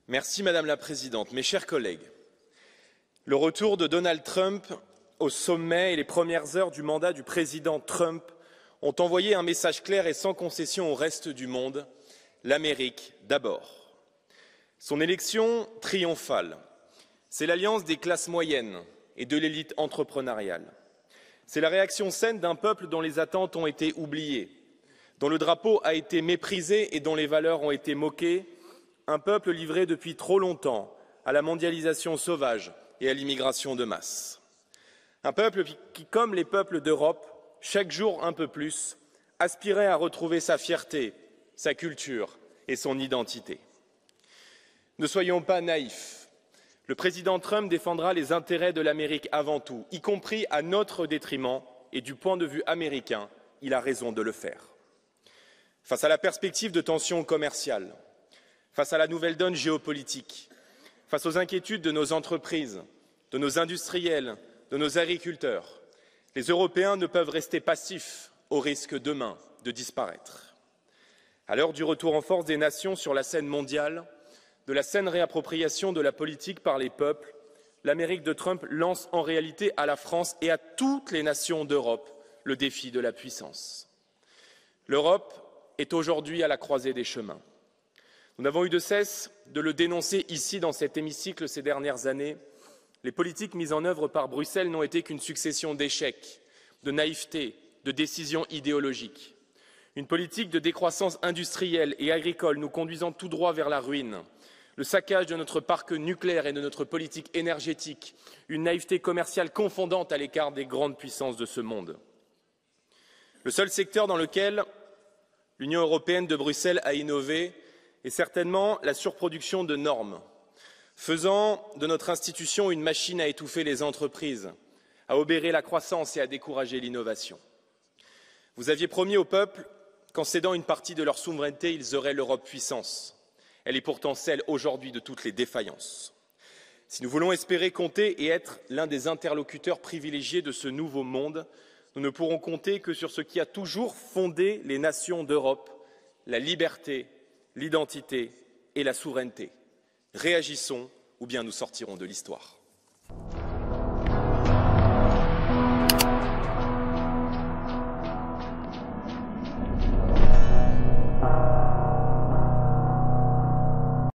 Madame la Présidente. Mes chers collègues, le retour de Donald Trump au sommet et les premières heures du mandat du président Trump ont envoyé un message clair et sans concession au reste du monde: l'Amérique d'abord. Son élection triomphale, c'est l'alliance des classes moyennes et de l'élite entrepreneuriale. C'est la réaction saine d'un peuple dont les attentes ont été oubliées, dont le drapeau a été méprisé et dont les valeurs ont été moquées, un peuple livré depuis trop longtemps à la mondialisation sauvage et à l'immigration de masse. Un peuple qui, comme les peuples d'Europe, chaque jour un peu plus, aspirait à retrouver sa fierté, sa culture et son identité. Ne soyons pas naïfs. Le président Trump défendra les intérêts de l'Amérique avant tout, y compris à notre détriment, et du point de vue américain, il a raison de le faire. Face à la perspective de tensions commerciales, face à la nouvelle donne géopolitique, face aux inquiétudes de nos entreprises, de nos industriels, de nos agriculteurs, les Européens ne peuvent rester passifs au risque demain de disparaître. À l'heure du retour en force des nations sur la scène mondiale, de la saine réappropriation de la politique par les peuples, l'Amérique de Trump lance en réalité à la France et à toutes les nations d'Europe le défi de la puissance. L'Europe est aujourd'hui à la croisée des chemins. Nous n'avons eu de cesse de le dénoncer ici dans cet hémicycle ces dernières années. Les politiques mises en œuvre par Bruxelles n'ont été qu'une succession d'échecs, de naïveté, de décisions idéologiques. Une politique de décroissance industrielle et agricole nous conduisant tout droit vers la ruine, le saccage de notre parc nucléaire et de notre politique énergétique, une naïveté commerciale confondante à l'écart des grandes puissances de ce monde. Le seul secteur dans lequel l'Union européenne de Bruxelles a innové est certainement la surproduction de normes, faisant de notre institution une machine à étouffer les entreprises, à obérer la croissance et à décourager l'innovation. Vous aviez promis au peuple qu'en cédant une partie de leur souveraineté, ils auraient l'Europe puissance. Elle est pourtant celle aujourd'hui de toutes les défaillances. Si nous voulons espérer compter et être l'un des interlocuteurs privilégiés de ce nouveau monde, nous ne pourrons compter que sur ce qui a toujours fondé les nations d'Europe: la liberté, l'identité et la souveraineté. Réagissons ou bien nous sortirons de l'histoire.